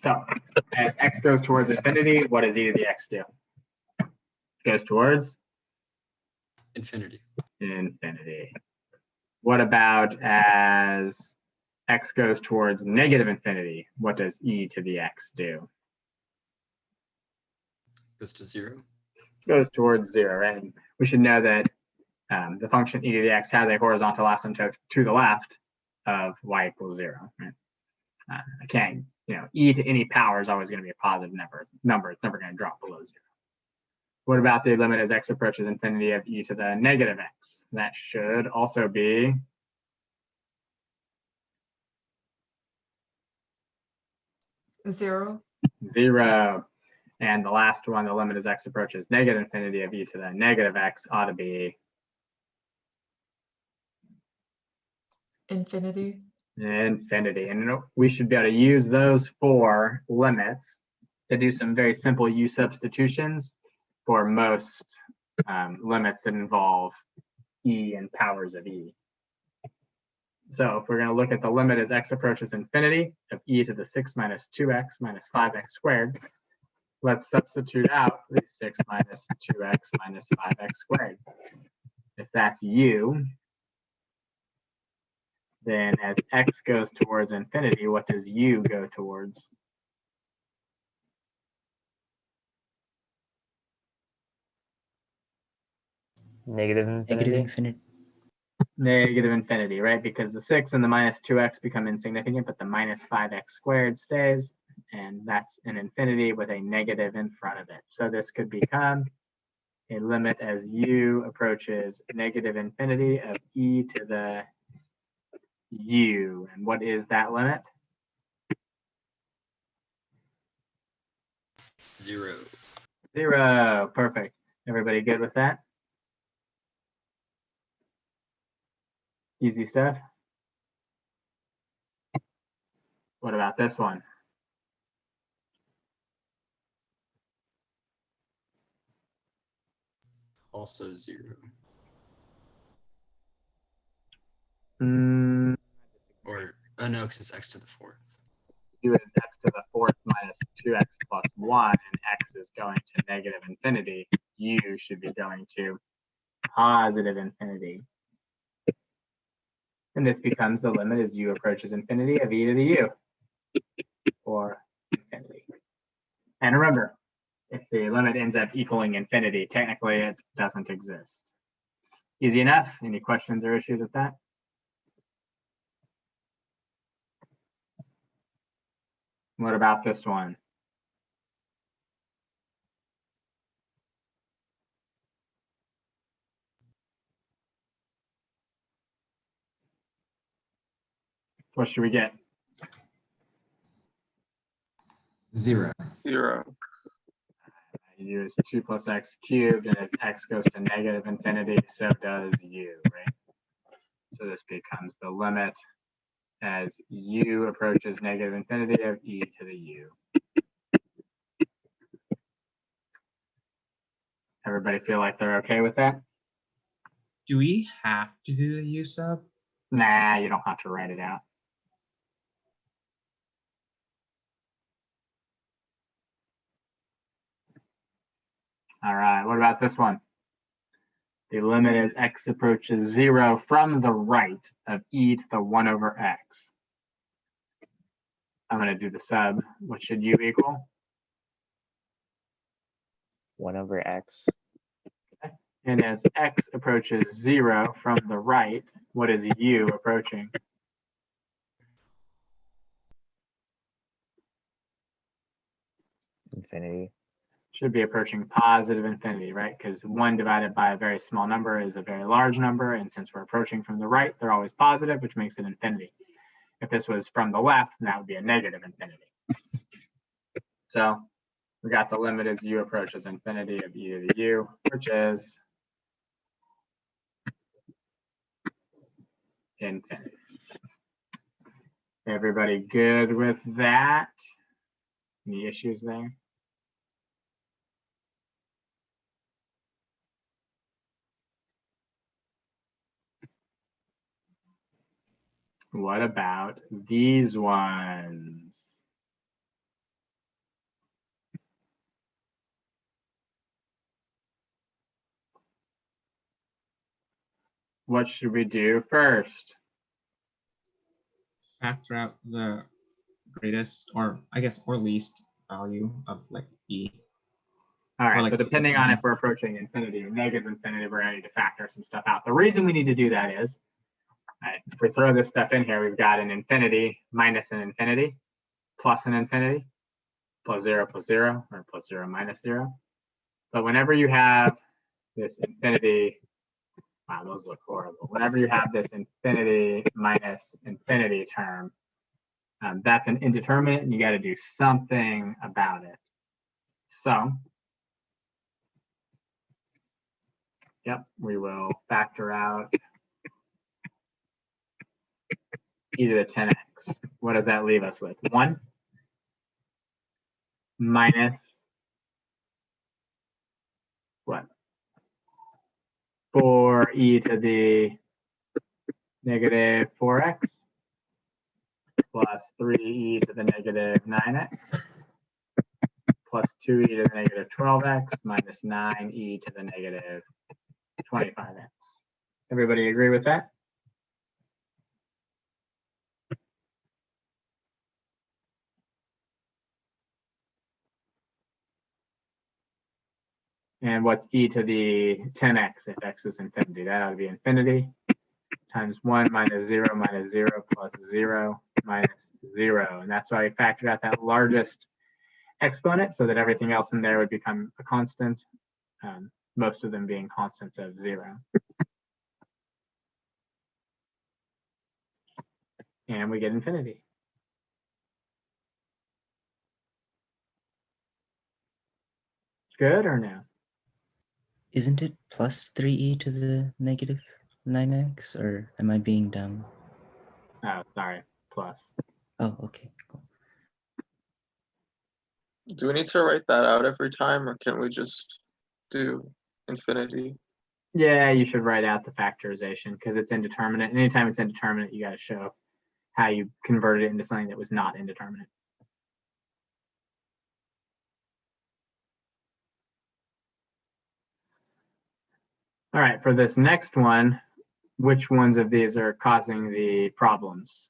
So as x goes towards infinity, what does e to the x do? Goes towards Infinity. infinity. What about as x goes towards negative infinity? What does e to the x do? Goes to 0. Goes towards 0. And we should know that the function e to the x has a horizontal asymptote to the left of y equals 0. Right? I can't, e to any power is always going to be a positive number. It's never going to drop below 0. What about the limit as x approaches infinity of e to the negative x? That should also be 0. 0. And the last one, the limit as x approaches negative infinity of e to the negative x ought to be Infinity. Infinity. And we should be able to use those 4 limits to do some very simple u substitutions for most limits that involve e and powers of e. So if we're going to look at the limit as x approaches infinity of e to the 6 minus 2x minus 5x squared, let's substitute out the 6 minus 2x minus 5x squared. If that's u, then as x goes towards infinity, what does u go towards? Negative infinity. Negative infinity, right? Because the 6 and the minus 2x become insignificant, but the minus 5x squared stays, and that's an infinity with a negative in front of it. So this could become a limit as u approaches negative infinity of e to the u. And what is that limit? 0. 0. Perfect. Everybody good with that? Easy stuff. What about this one? Also 0. Or, oh no, because it's x to the 4th. U is x to the 4th minus 2x plus 1, and x is going to negative infinity. U should be going to positive infinity. And this becomes the limit as u approaches infinity of e to the u, or infinity. And remember, if the limit ends up equaling infinity, technically it doesn't exist. Easy enough? Any questions or issues with that? What about this one? What should we get? 0. You use 2 plus x cubed, and as x goes to negative infinity, so does u, right? So this becomes the limit as u approaches negative infinity of e to the u. Everybody feel like they're okay with that? Do we have to do the u sub? Nah, you don't have to write it out. All right, what about this one? The limit as x approaches 0 from the right of e to the 1 over x. I'm going to do the sub. What should u equal? 1 over x. And as x approaches 0 from the right, what is u approaching? Infinity. Should be approaching positive infinity, right? Because 1 divided by a very small number is a very large number. And since we're approaching from the right, they're always positive, which makes it infinity. If this was from the left, that would be a negative infinity. So we got the limit as u approaches infinity of e to the u, which is infinity. Everybody good with that? Any issues there? What about these ones? what should we do first? Factor out the greatest, or I guess, or least value of like e. All right, like so to depending on infinity. if we're approaching infinity or negative infinity, we're going to need to factor some stuff out. The reason we need to do that is, if we throw this stuff in here, we've got an infinity minus an infinity plus an infinity plus 0 plus 0, or plus 0 minus 0. But whenever you have this infinity, wow, those look horrible. Whenever you have this infinity minus infinity term, that's an indeterminate, and you got to do something about it. So, yep, we will factor out e to the 10x. What does that leave us with? 1 minus what? 4e to the negative 4x plus 3e to the negative 9x plus 2e to the negative 12x minus 9e to the negative 25x. Everybody agree with that? And what's e to the 10x if x is infinity? That ought to be infinity times 1 minus 0 plus 0 minus 0. And that's why I factored out that largest exponent so that everything else in there would become a constant, most of them being constants of 0. And we get infinity. Good or no? Isn't it plus 3e to the negative 9x, or am I being dumb? Oh, sorry, plus. Oh, okay, cool. Do we need to write that out every time, or can we just do infinity? Yeah, you should write out the factorization because it's indeterminate. And anytime it's indeterminate, you got to show how you converted it into something that was not indeterminate. All right, for this next one, which ones of these are causing the problems?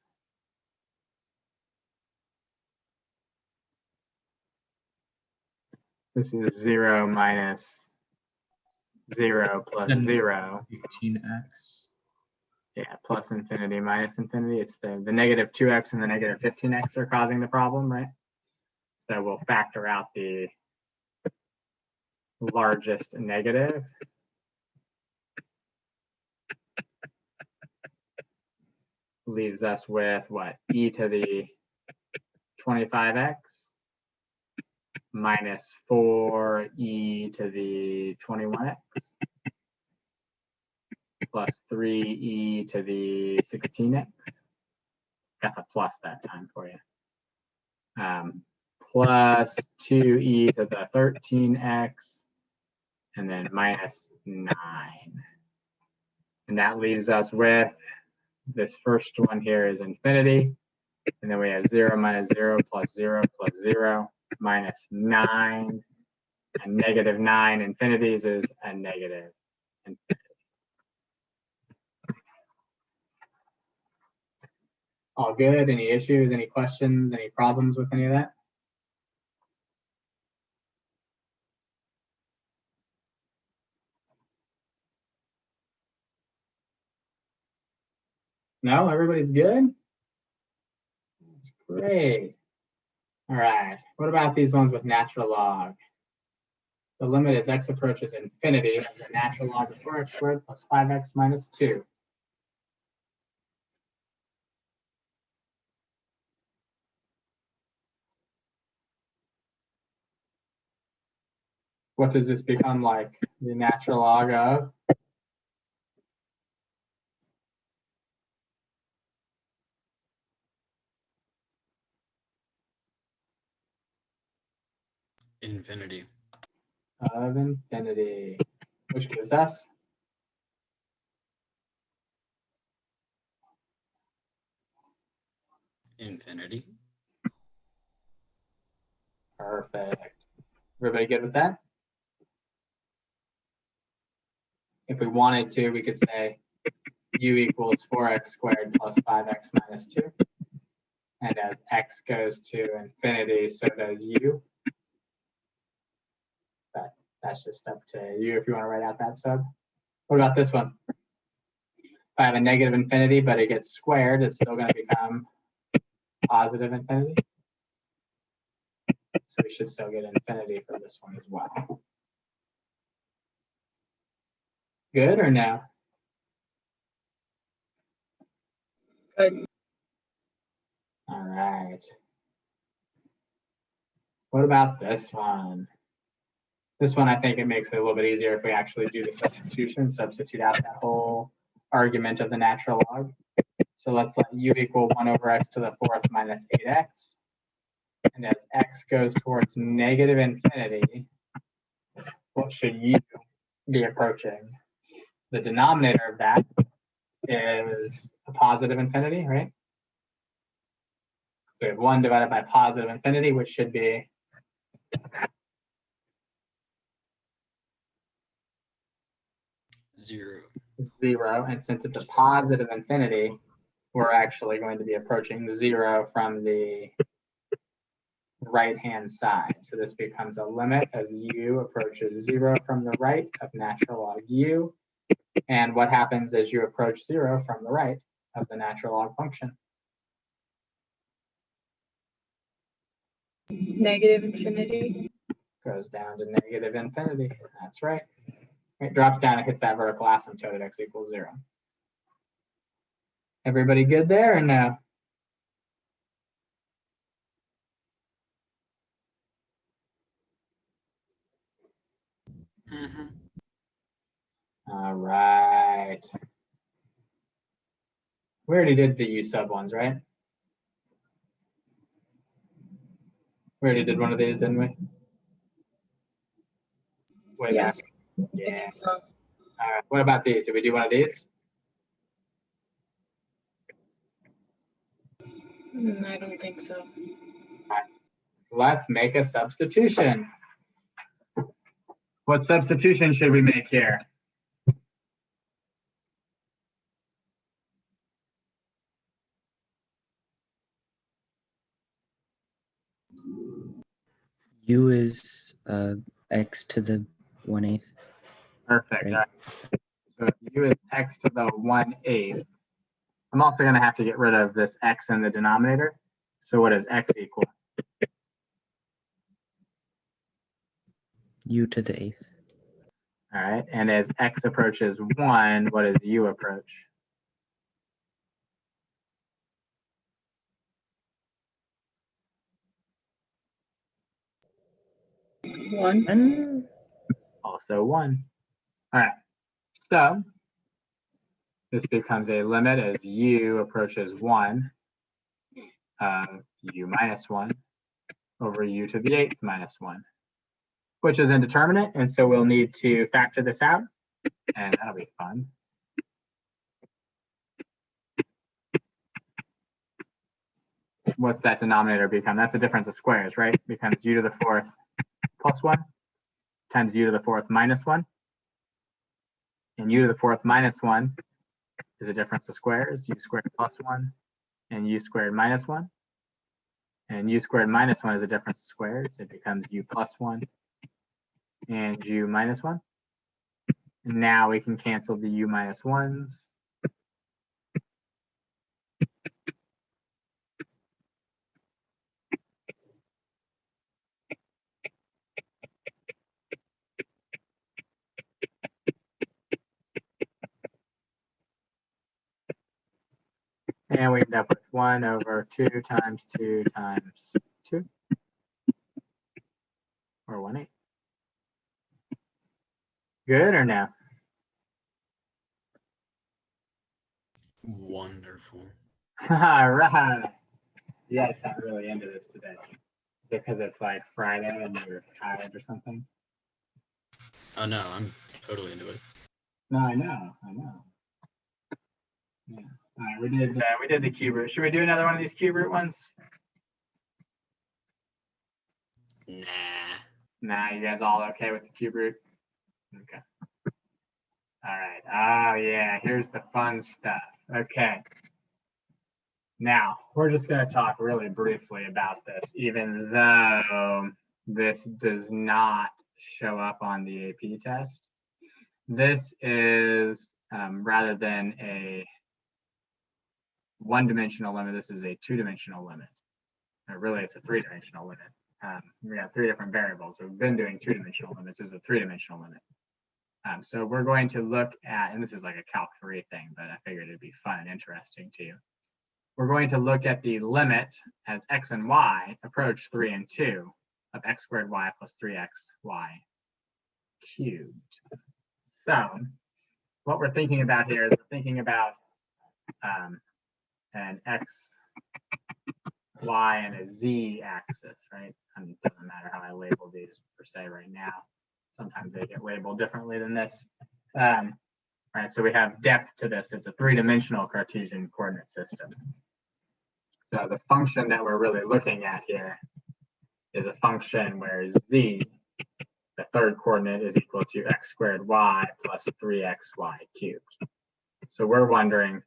This is 0 minus 0 plus Then 0. 18x. Yeah, plus infinity minus infinity. It's the negative 2x and the negative 15x are causing the problem, right? So we'll factor out the largest negative. Leaves us with what? E to the 25x minus 4e to the 21x plus 3e to the 16x. Got the plus that time for you. Plus 2e to the 13x and then minus 9. And that leaves us with this first one here is infinity. And then we have 0 minus 0 plus 0 plus 0 minus 9. And negative 9 infinities is a negative infinity. All good? Any issues, any questions, any problems with any of that? No, everybody's good? That's great. All right, what about these ones with natural log? The limit as x approaches infinity of the natural log of 4x squared plus 5x minus 2. What does this become like? The natural log of? Infinity. Of infinity, which gives us? Infinity. Perfect. Everybody good with that? If we wanted to, we could say u equals 4x squared plus 5x minus 2. And as x goes to infinity, so does u. But that's just up to you if you want to write out that sub. What about this one? If I have a negative infinity, but it gets squared, it's still going to become positive infinity. So we should still get infinity for this one as well. Good or no? Good. All right. What about this one? This one, I think it makes it a little bit easier if we actually do the substitution, substitute out that whole argument of the natural log. So let's let u equal 1 over x to the 4th minus 8x. And as x goes towards negative infinity, what should u be approaching? The denominator of that is a positive infinity, right? We have 1 divided by positive infinity, which should be 0. 0. And since it's a positive infinity, we're actually going to be approaching 0 from the right-hand side. So this becomes a limit as u approaches 0 from the right of natural log u. And what happens as you approach 0 from the right of the natural log function? Negative infinity. Goes down to negative infinity. That's right. It drops down and hits that vertical asymptote at x equals 0. Everybody good there or no? Mm-hmm. All right. We already did the u sub ones, right? We already did one of these, didn't we? Wait, Yes. I yeah. think so. All right. What about these? Did we do one of these? I don't think so. Let's make a substitution. What substitution should we make here? U is x to the 1/8. Perfect. Right. All right. So u is x to the 1/8. I'm also going to have to get rid of this x in the denominator. So what does x equal? U to the 8th. All right. And as x approaches 1, what does u approach? One. And Also 1. All right. So this becomes a limit as u approaches 1 of u minus 1 over u to the 8th minus 1, which is indeterminate. And so we'll need to factor this out, and that'll be fun. What's that denominator become? That's the difference of squares, right? It becomes u to the 4th plus 1 times u to the 4th minus 1. And u to the 4th minus 1 is a difference of squares, u squared plus 1 and u squared minus 1. And u squared minus 1 is a difference of squares. It becomes u plus 1 and u minus 1. And now we can cancel the u minus 1s. And we end up with 1 over 2 times 2 times 2, or 1/8. Good or no? Wonderful. All right. You guys sound really into this today because it's like Friday and you're tired or something. Oh no, I'm totally into it. No, I know. Yeah. All right, we did the cube root. Should we do another one of these cube root ones? Nah. Nah, you guys all okay with the cube root? Okay. All right. Oh, yeah. Here's the fun stuff. Okay. Now, we're just going to talk really briefly about this, even though this does not show up on the AP test. This is, rather than a one-dimensional limit, this is a two-dimensional limit. Or really, it's a three-dimensional limit. We have three different variables. So we've been doing two-dimensional limits. This is a three-dimensional limit. So we're going to look at, and this is like a Calc 3 thing, but I figured it'd be fun and interesting to you. We're going to look at the limit as x and y approach 3 and 2 of x squared y plus 3xy cubed. So what we're thinking about here is we're thinking about an x, y, and a z axis, right? And it doesn't matter how I label these per se right now. Sometimes they get labeled differently than this. Right, so we have depth to this. It's a three-dimensional Cartesian coordinate system. So the function that we're really looking at here is a function where z, the third coordinate, is equal to x squared y plus 3xy cubed. So we're wondering,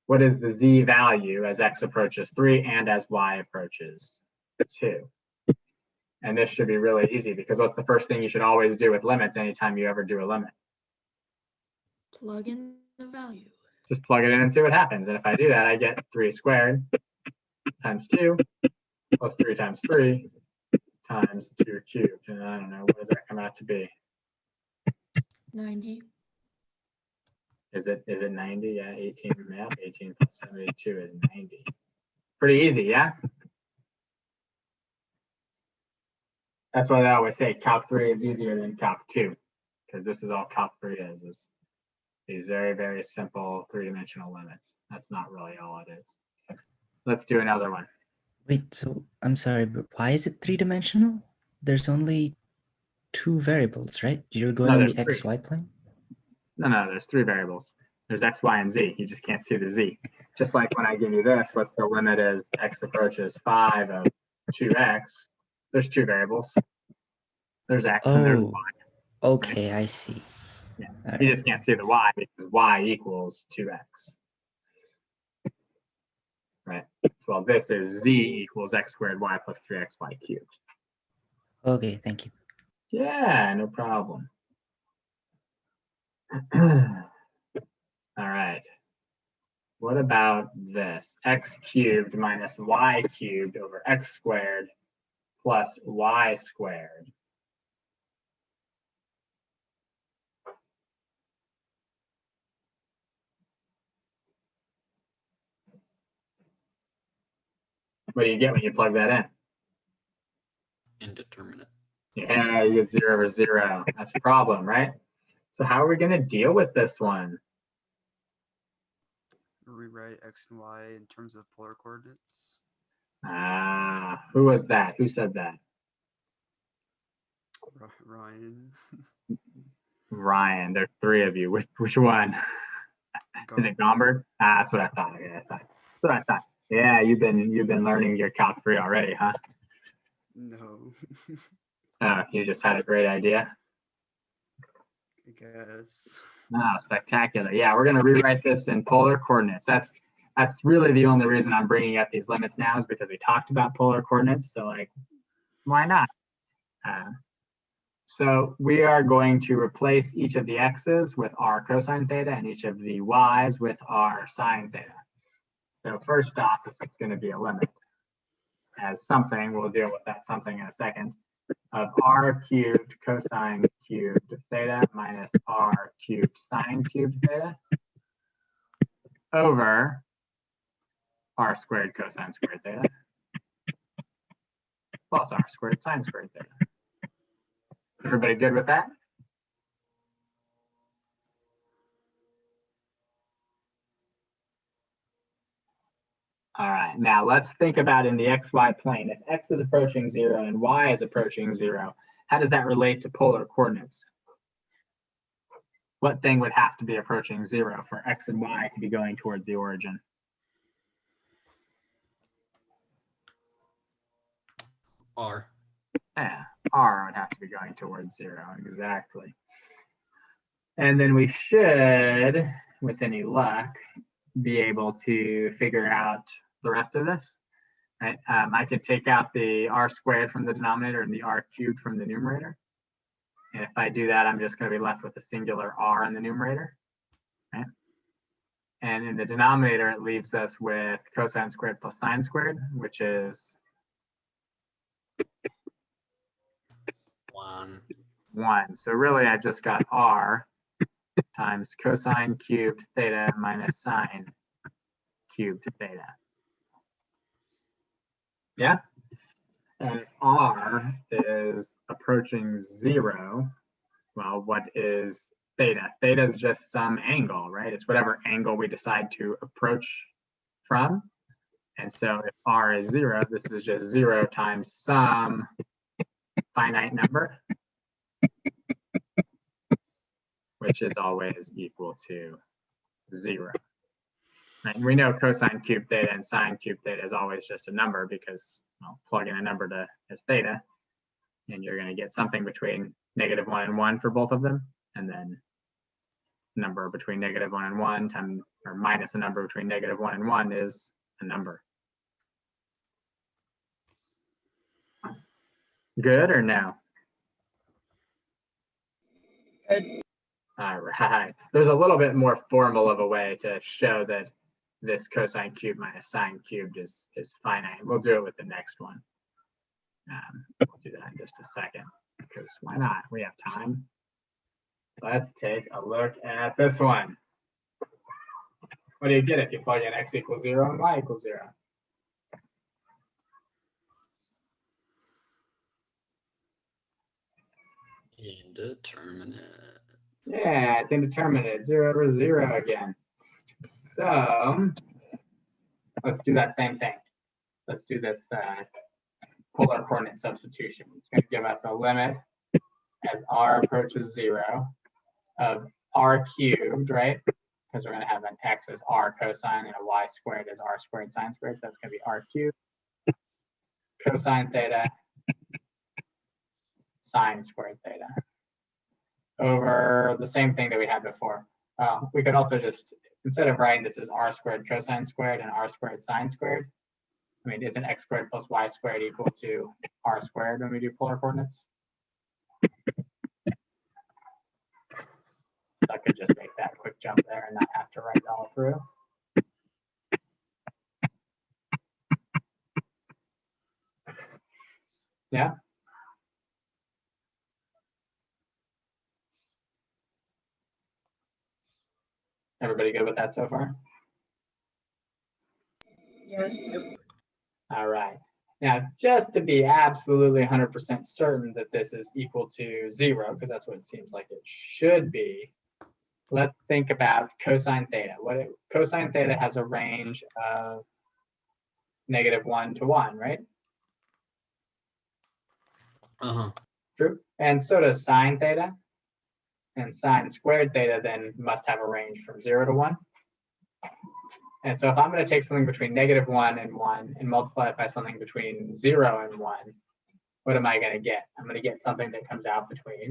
what is the z value as x approaches 3 and as y approaches 2? And this should be really easy, because what's the first thing you should always do with limits anytime you ever do a limit? Plug in the value. Just plug it in and see what happens. And if I do that, I get 3 squared times 2 plus 3 times 3 times 2 cubed. And I don't know, what does that come out to be? 90. Is it 90? Yeah, 18 math, 18 plus 72 is 90. Pretty easy, yeah? That's why they always say Calc 3 is easier than Calc 2, because this is all Calc 3 is these very, very simple three-dimensional limits. That's not really all it is. Let's do another one. Wait, so I'm sorry, but why is it three-dimensional? There's only two variables, right? You're going on the there's three. xy plane? No, there's three variables. There's x, y, and z. You just can't see the z. Just like when I give you this, what's the limit as x approaches 5 of 2x? There's two variables. There's x and there's y. Okay, I see. Yeah. All You right. just can't see the y because y equals 2x. Right. Well, this is z equals x squared y plus 3xy cubed. Okay, thank you. Yeah, no problem. All right. What about this? X cubed minus y cubed over x squared plus y squared. What do you get when you plug that in? Indeterminate. Yeah, you get 0 over 0. That's a problem, right? So how are we going to deal with this one? Rewrite x and y in terms of polar coordinates. Who was that? Who said that? Ryan. Ryan. There's three of you. Which one? Is it Gomberg? That's what I thought. Yeah, that's what I thought. Yeah, you've been learning your Calc 3 already, huh? No. You just had a great idea. I guess. Spectacular. Yeah, we're going to rewrite this in polar coordinates. That's really the only reason I'm bringing up these limits now, is because we talked about polar coordinates. So like, why not? So we are going to replace each of the x's with r cosine theta and each of the y's with r sine theta. So first off, this is going to be a limit as something. We'll deal with that something in a second. Of r cubed cosine cubed theta minus r cubed sine cubed theta over r squared cosine squared theta plus r squared sine squared theta. Everybody good with that? All right, now let's think about in the xy plane. If x is approaching 0 and y is approaching 0, how does that relate to polar coordinates? What thing would have to be approaching 0 for x and y to be going towards the origin? R. Yeah, r would have to be going towards 0, exactly. And then we should, with any luck, be able to figure out the rest of this. Right? I could take out the r squared from the denominator and the r cubed from the numerator. And if I do that, I'm just going to be left with a singular r in the numerator. Right? And in the denominator, it leaves us with cosine squared plus sine squared, which is 1. So really, I just got r times cosine cubed theta minus sine cubed theta. Yeah? And if r is approaching 0, well, what is theta? Theta is just some angle, right? It's whatever angle we decide to approach from. And so if r is 0, this is just 0 times some finite number, which is always equal to 0. Right? And we know cosine cubed theta and sine cubed theta is always just a number because, well, plug in a number as theta, and you're going to get something between -1 and 1 for both of them, and then number between -1 and 1 times, or minus a number between -1 and 1 is a number. Good or no? Good. All right. There's a little bit more formal of a way to show that this cosine cubed minus sine cubed is finite. We'll do it with the next one. We'll do that in just a second, because why not? We have time. Let's take a look at this one. What do you get if you plug in x equals 0 and y equals 0? Indeterminate. Yeah, it's indeterminate, 0 over 0 again. So let's do that same thing. Let's do this polar coordinate substitution. It's going to give us a limit as r approaches 0 of r cubed, right? Because we're going to have an x as r cosine and a y squared as r squared sine squared. So that's going to be r cubed cosine theta sine squared theta over the same thing that we had before. We could also just, instead of writing this as r squared cosine squared and r squared sine squared, I mean, isn't x squared plus y squared equal to r squared when we do polar coordinates? So I could just make that quick jump there and not have to write it all through. Yeah. Everybody good with that so far? Yes. All right. Now, just to be absolutely 100% certain that this is equal to 0, because that's what it seems like it should be, let's think about cosine theta. Cosine theta has a range of -1 to 1, right? Uh-huh. True. And so does sine theta. And sine squared theta then must have a range from 0 to 1. And so if I'm going to take something between -1 and 1 and multiply it by something between 0 and 1, what am I going to get? I'm going to get something that comes out between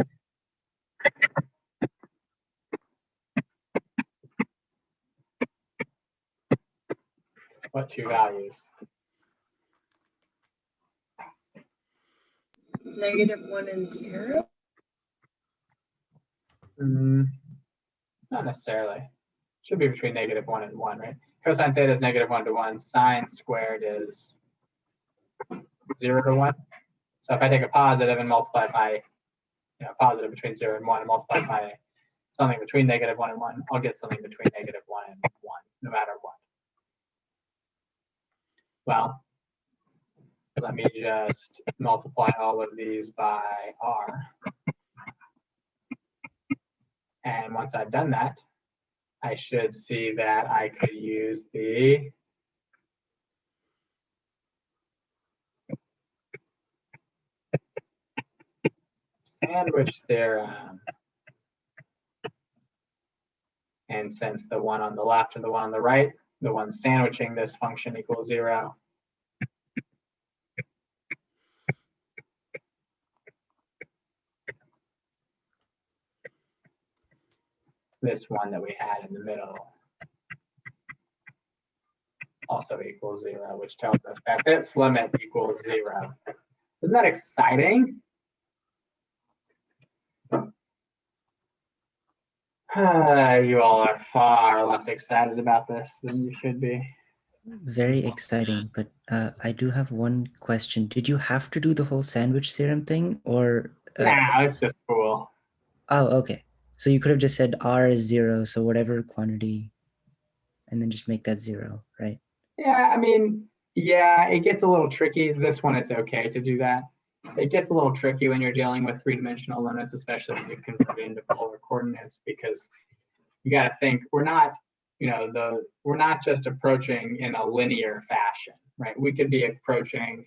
what two values? -1 and 0. Not necessarily. Should be between -1 and 1, right? Cosine theta is -1 to 1. Sine squared is 0 to 1. So if I take a positive and multiply by, positive between 0 and 1 and multiply by something between -1 and 1, I'll get something between -1 and 1, no matter what. Well, let me just multiply all of these by r. And once I've done that, I should see that I could use the sandwich theorem. And since the one on the left and the one on the right, the one sandwiching this function equals 0, this one that we had in the middle also equals 0, which tells us that this limit equals 0. Isn't that exciting? You all are far less excited about this than you should be. Very exciting, but I do have one question. Did you have to do the whole sandwich theorem thing, or? Nah, it's just cool. Oh, okay. So you could have just said R is 0, so whatever quantity, and then just make that 0, right? Yeah, I mean, yeah, it gets a little tricky. This one, it's okay to do that. It gets a little tricky when you're dealing with three-dimensional limits, especially when you convert it into polar coordinates, because you got to think we're not, we're not just approaching in a linear fashion, right? We could be approaching.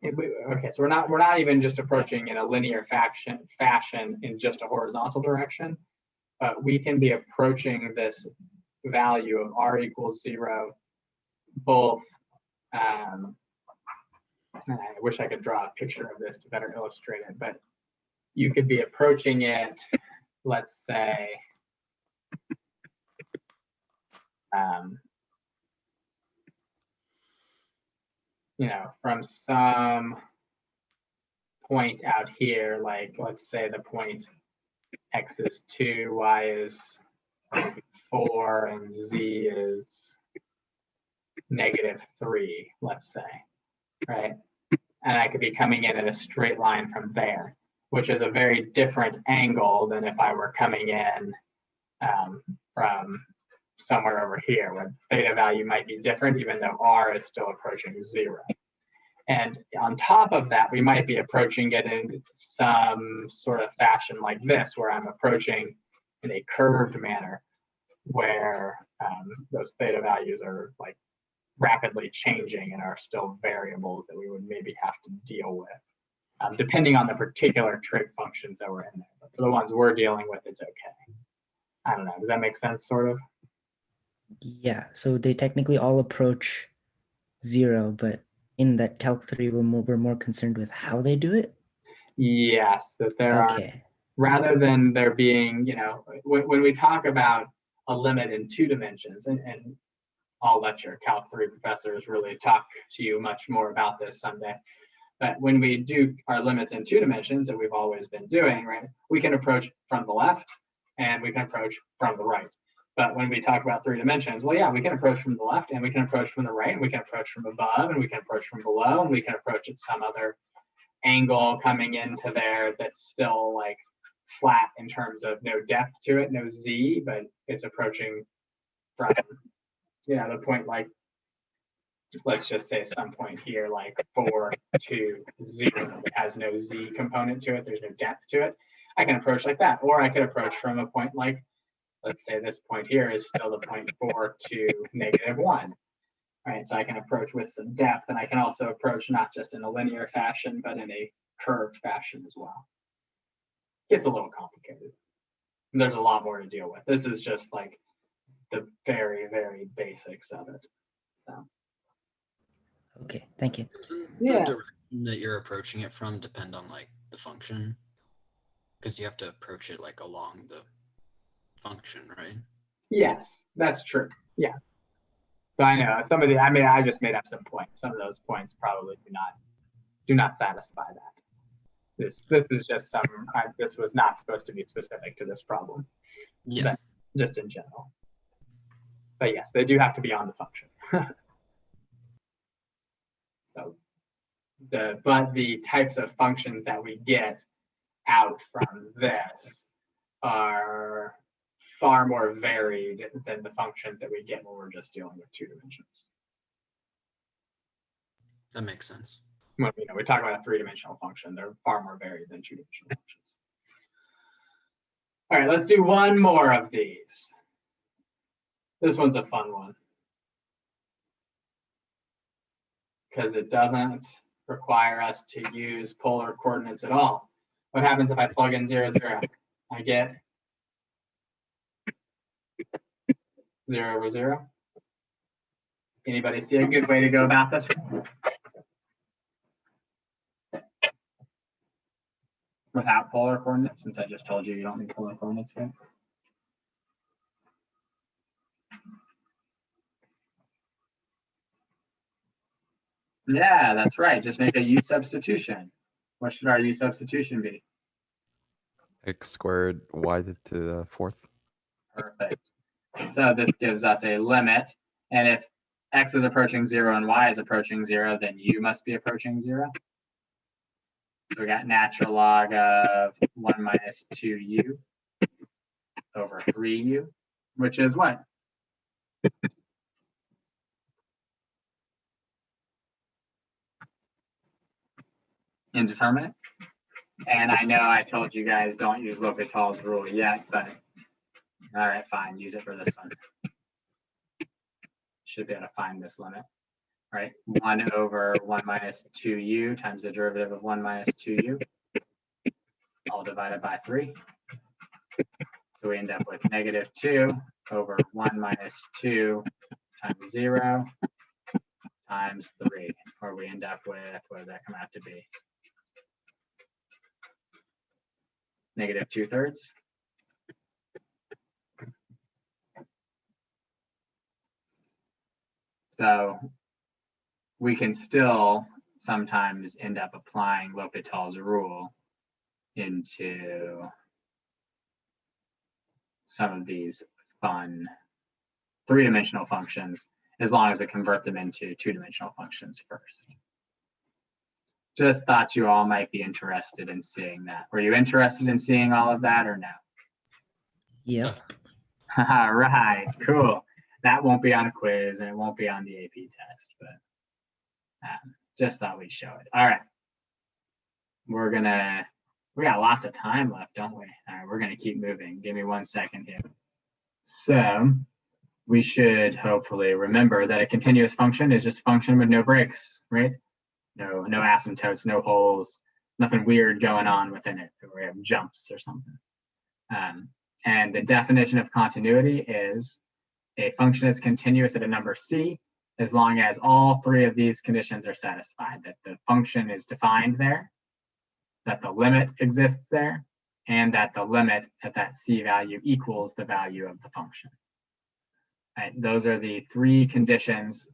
Okay, so we're not even just approaching in a linear fashion in just a horizontal direction, but we can be approaching this value of R equals 0, both. I wish I could draw a picture of this to better illustrate it, but you could be approaching it, let's say, from some point out here, like let's say the point x is 2, y is 4, and z is -3, let's say, right? And I could be coming in a straight line from there, which is a very different angle than if I were coming in from somewhere over here, where theta value might be different, even though R is still approaching 0. And on top of that, we might be approaching it in some sort of fashion like this, where I'm approaching in a curved manner, where those theta values are like rapidly changing and are still variables that we would maybe have to deal with, depending on the particular trig functions that were in there. But for the ones we're dealing with, it's okay. I don't know. Does that make sense, sort of? Yeah, so they technically all approach 0, but in that Calc 3, we're more concerned with how they do it? Yes, that there are, Okay. rather than there being, when we talk about a limit in 2 dimensions, and I'll let your Calc 3 professors really talk to you much more about this someday. But when we do our limits in 2 dimensions that we've always been doing, right, we can approach from the left and we can approach from the right. But when we talk about 3 dimensions, well, yeah, we can approach from the left and we can approach from the right, and we can approach from above and we can approach from below, and we can approach at some other angle coming into there that's still like flat in terms of no depth to it, no z, but it's approaching from, the point like, let's just say some point here, like 4 to 0, it has no z component to it, there's no depth to it. I can approach like that, or I could approach from a point like, let's say this point here is still the point 4 to -1. Right, so I can approach with some depth, and I can also approach not just in a linear fashion, but in a curved fashion as well. Gets a little complicated. And there's a lot more to deal with. This is just like the very, very basics of it. So. Okay, thank you. Doesn't Yeah. the direction that you're approaching it from depend on like the function? Because you have to approach it like along the function, right? Yes, that's true. Yeah. So I know I just made up some points. Some of those points probably do not satisfy that. This is just this was not supposed to be specific to this problem. Yeah. But just in general. But yes, they do have to be on the function. So but the types of functions that we get out from this are far more varied than the functions that we get when we're just dealing with 2 dimensions. That makes sense. When we talk about a 3-dimensional function, they're far more varied than 2-dimensional functions. All right, let's do one more of these. This one's a fun one, because it doesn't require us to use polar coordinates at all. What happens if I plug in 0, 0? I get 0 over 0. Anybody see a good way to go about this? without polar coordinates, since I just told you you don't need polar coordinates, right? Yeah, that's right. Just make a u substitution. What should our u substitution be? X squared y to the fourth. Perfect. So this gives us a limit. And if x is approaching 0 and y is approaching 0, then u must be approaching 0. So we got natural log of 1 minus 2u over 3u, which is what? Indeterminate. And I know I told you guys don't use L'Hopital's rule yet, but all right, fine, use it for this one. Should be able to find this limit, right? 1 over 1 minus 2u times the derivative of 1 minus 2u, all divided by 3. So we end up with negative 2 over 1 minus 2 times 0 times 3, or we end up with, what does that come out to be? Negative 2/3. So we can still sometimes end up applying L'Hopital's rule into some of these fun three-dimensional functions, as long as we convert them into two-dimensional functions first. Just thought you all might be interested in seeing that. Were you interested in seeing all of that or no? Yep. All right, cool. That won't be on a quiz and it won't be on the AP test, but just thought we'd show it. All right. We got lots of time left, don't we? All right, we're gonna keep moving. Give me 1 second here. So we should hopefully remember that a continuous function is just a function with no breaks, right? No asymptotes, no holes, nothing weird going on within it, where we have jumps or something. And the definition of continuity is a function is continuous at a number c as long as all three of these conditions are satisfied, that the function is defined there, that the limit exists there, and that the limit at that c value equals the value of the function. Right? Those are the three conditions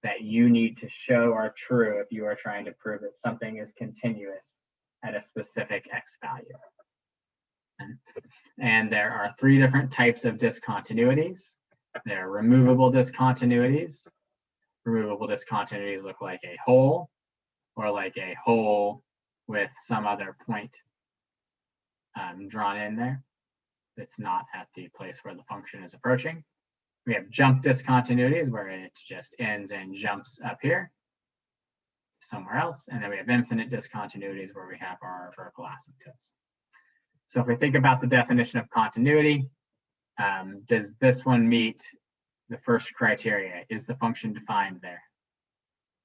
that you need to show are true if you are trying to prove that something is continuous at a specific x value. And there are three different types of discontinuities. There are removable discontinuities. Removable discontinuities look like a hole, or like a hole with some other point drawn in there that's not at the place where the function is approaching. We have jump discontinuities where it just ends and jumps up here somewhere else. And then we have infinite discontinuities where we have our vertical asymptotes. So if we think about the definition of continuity, does this one meet the first criteria? Is the function defined there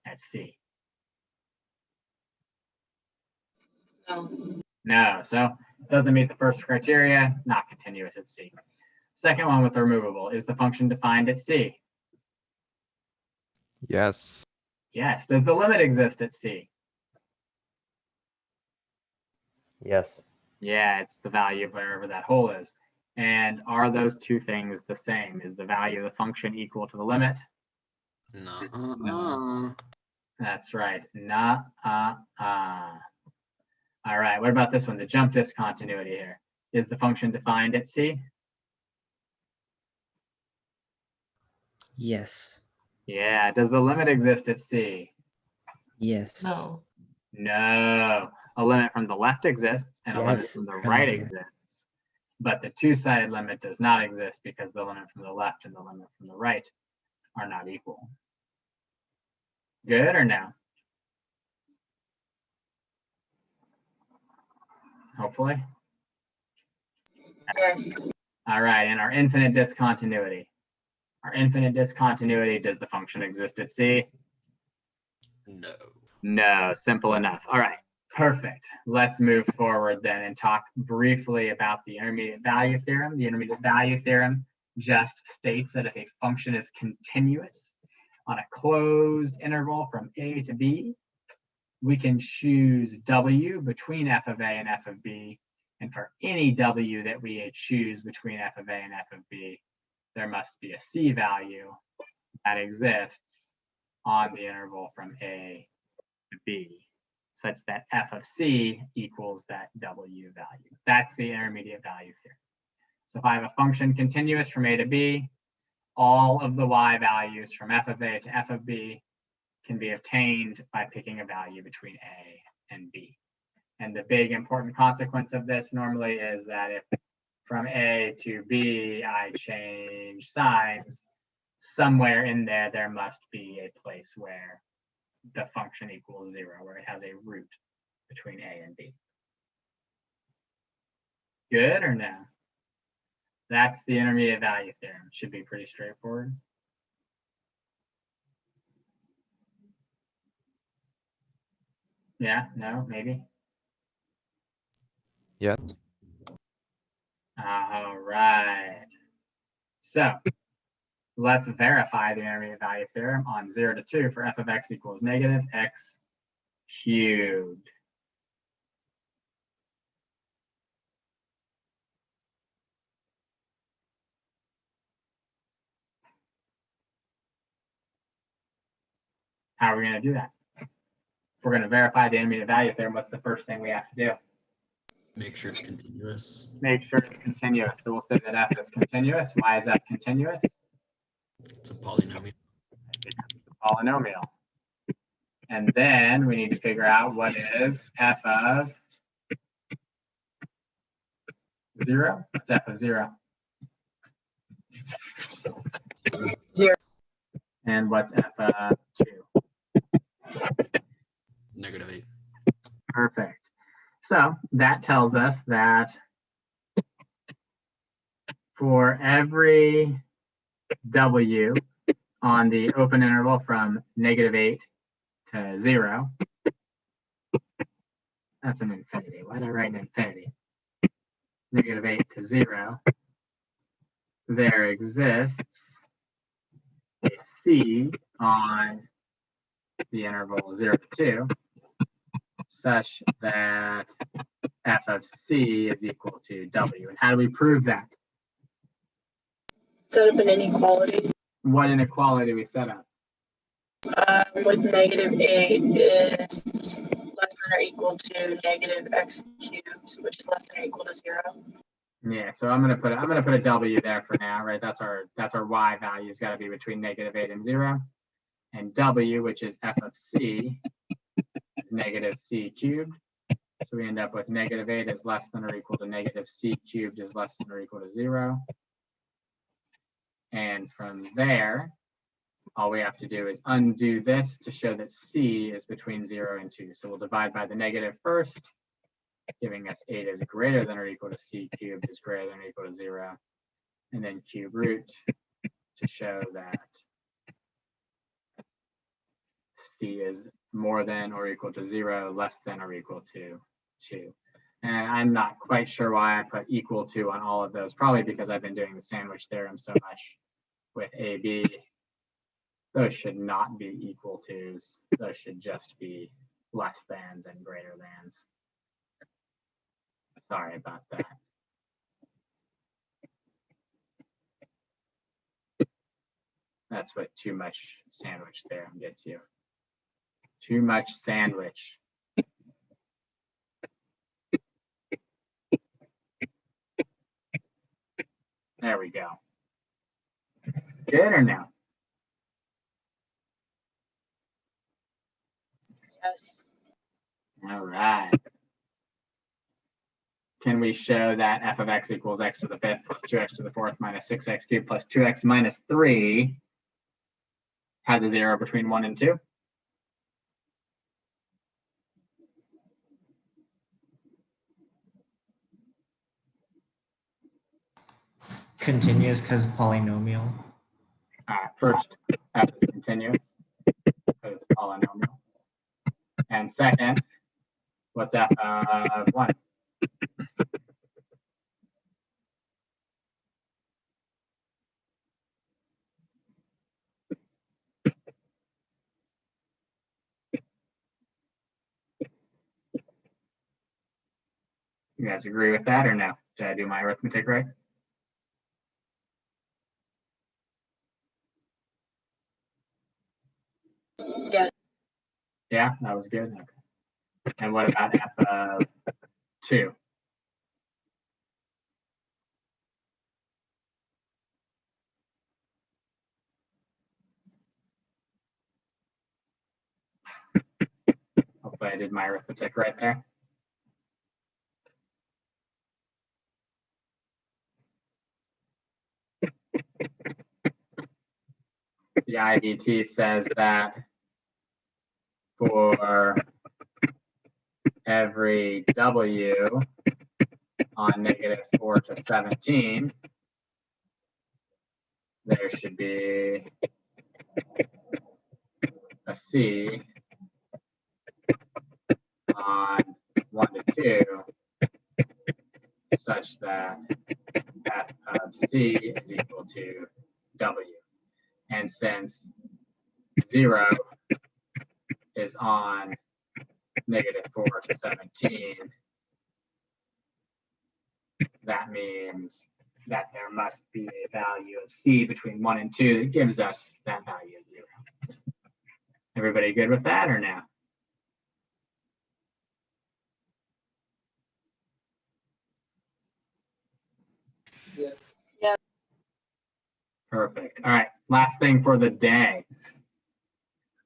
at C? No. No, so it doesn't meet the first criteria, not continuous at C. Second one with the removable, is the function defined at C? Yes. Yes. Does the limit exist at C? Yes. Yeah, it's the value of wherever that hole is. And are those two things the same? Is the value of the function equal to the limit? No. That's right. All right, what about this one, the jump discontinuity here? Is the function defined at C? Yes. Yeah, does the limit exist at C? Yes. No. No, a limit from the left exists and a limit Yes, from the right, right yeah. exists. But the two-sided limit does not exist because the limit from the left and the limit from the right are not equal. Good or no? Hopefully. Yes. All right, and our infinite discontinuity. Our infinite discontinuity, does the function exist at C? No. No, simple enough. All right, perfect. Let's move forward then and talk briefly about the intermediate value theorem. The intermediate value theorem just states that if a function is continuous on a closed interval from A to B, we can choose W between f of A and f of B. And for any W that we choose between f of A and f of B, there must be a C value that exists on the interval from A to B, such that f of C equals that W value. That's the intermediate value theorem. So if I have a function continuous from A to B, all of the Y values from f of A to f of B can be obtained by picking a value between A and B. And the big important consequence of this normally is that if from A to B I change signs, somewhere in there, there must be a place where the function equals 0, where it has a root between A and B. Good or no? That's the intermediate value theorem. Should be pretty straightforward. Yeah, no, maybe. Yes. All right. So let's verify the intermediate value theorem on 0 to 2 for f of x equals negative x cubed. How are we going to do that? If we're going to verify the intermediate value theorem, what's the first thing we have to do? Make sure it's continuous. Make sure it's continuous. So we'll say that f is continuous. Why is f continuous? It's a polynomial. It's a polynomial. And then we need to figure out what is f of 0. What's f of 0? 0. And what's f of 2? -8. Perfect. So that tells us that for every W on the open interval from -8 to 0, that's an infinity. Why did I write an infinity? -8 to 0, there exists a C on the interval 0 to 2, such that f of C is equal to W. And how do we prove that? Set up an inequality. What inequality do we set up? With -8 is less than or equal to negative x cubed, which is less than or equal to 0. Yeah, so I'm gonna put a W there for now, right? That's our Y value has got to be between -8 and 0, and W, which is f of C, is negative C cubed. So we end up with -8 is less than or equal to negative C cubed is less than or equal to 0. And from there, all we have to do is undo this to show that C is between 0 and 2. So we'll divide by the negative first, giving us 8 is greater than or equal to C cubed is greater than or equal to 0. And then cube root to show that C is more than or equal to 0, less than or equal to 2. And I'm not quite sure why I put equal to on all of those, probably because I've been doing the sandwich theorem so much with AB. Those should not be equal to's. Those should just be less thans and greater thans. Sorry about that. That's what too much sandwich theorem gets you. Too much sandwich. There we go. Good or no? Yes. All right. Can we show that f of x equals x to the 5th plus 2x to the 4th minus 6x cubed plus 2x minus 3 has a 0 between 1 and 2? Continuous because polynomial. First, f is continuous because it's polynomial. And second, what's f of 1? You guys agree with that or no? Did I do my arithmetic right? Yeah. Yeah, that was good. Okay. And what about f of 2? Hopefully I did my arithmetic right there. The IDT says that for every W on -4 to 17, there should be a C on 1 to 2 such that f of C is equal to W. And since 0 is on -4 to 17, that means that there must be a value of C between 1 and 2 that gives us that value of 0. Everybody good with that or no? Yeah. Perfect. All right, last thing for the day.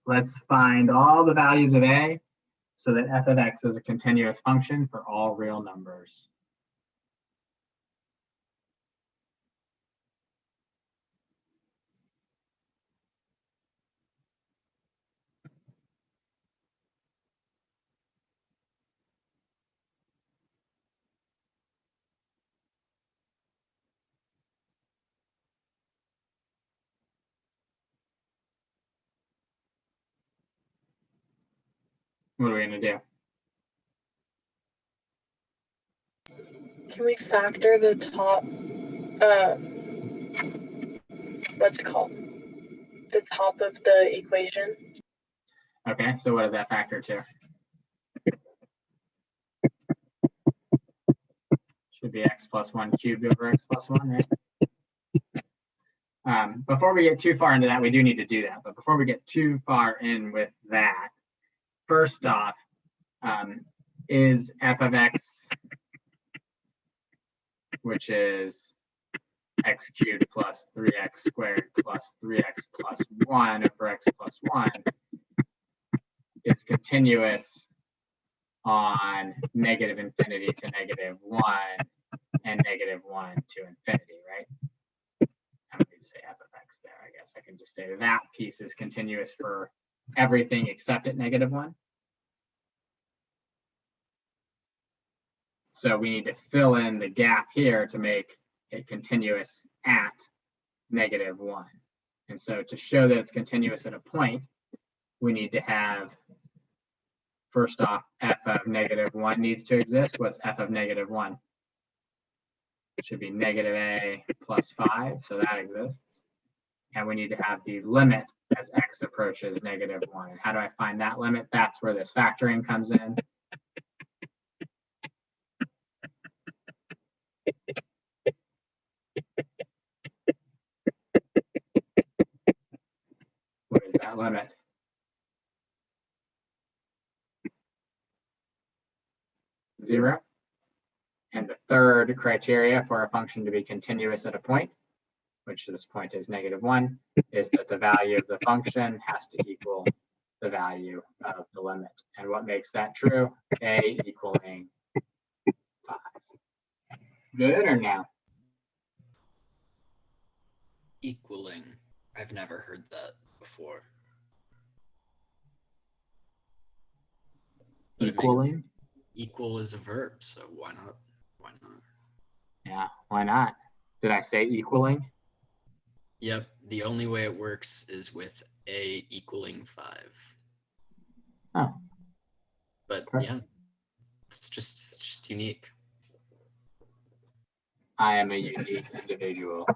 Let's find all the values of A so that f of x is a continuous function for all real numbers. What are we going to do? Can we factor the top, what's it called? The top of the equation? Okay, so what does that factor to? Should be x plus 1 cubed over x plus 1, right? Before we get too far into that, we do need to do that. But before we get too far in with that, first off, is f of x, which is x cubed plus 3x squared plus 3x plus 1 over x plus 1, is continuous on negative infinity to negative 1 and negative 1 to infinity, right? I don't need to say f of x there. I guess I can just say that piece is continuous for everything except at negative 1. So we need to fill in the gap here to make it continuous at negative 1. And so to show that it's continuous at a point, we need to have, first off, f of negative 1 needs to exist. What's f of negative 1? It should be negative a plus 5, so that exists. And we need to have the limit as x approaches negative 1. And how do I find that limit? That's where this factoring comes in. What is that limit? Zero. And the third criteria for a function to be continuous at a point, which this point is negative 1, is that the value of the function has to equal the value of the limit. And what makes that true? A equaling 5. Good or no? Equaling. I've never heard that before. But it makes- Equaling? Equal is a verb, so why not? Why not? Yeah, why not? Did I say equaling? Yep, the only way it works is with a equaling 5. Oh. But Perfect. yeah, it's just unique. I am a unique individual.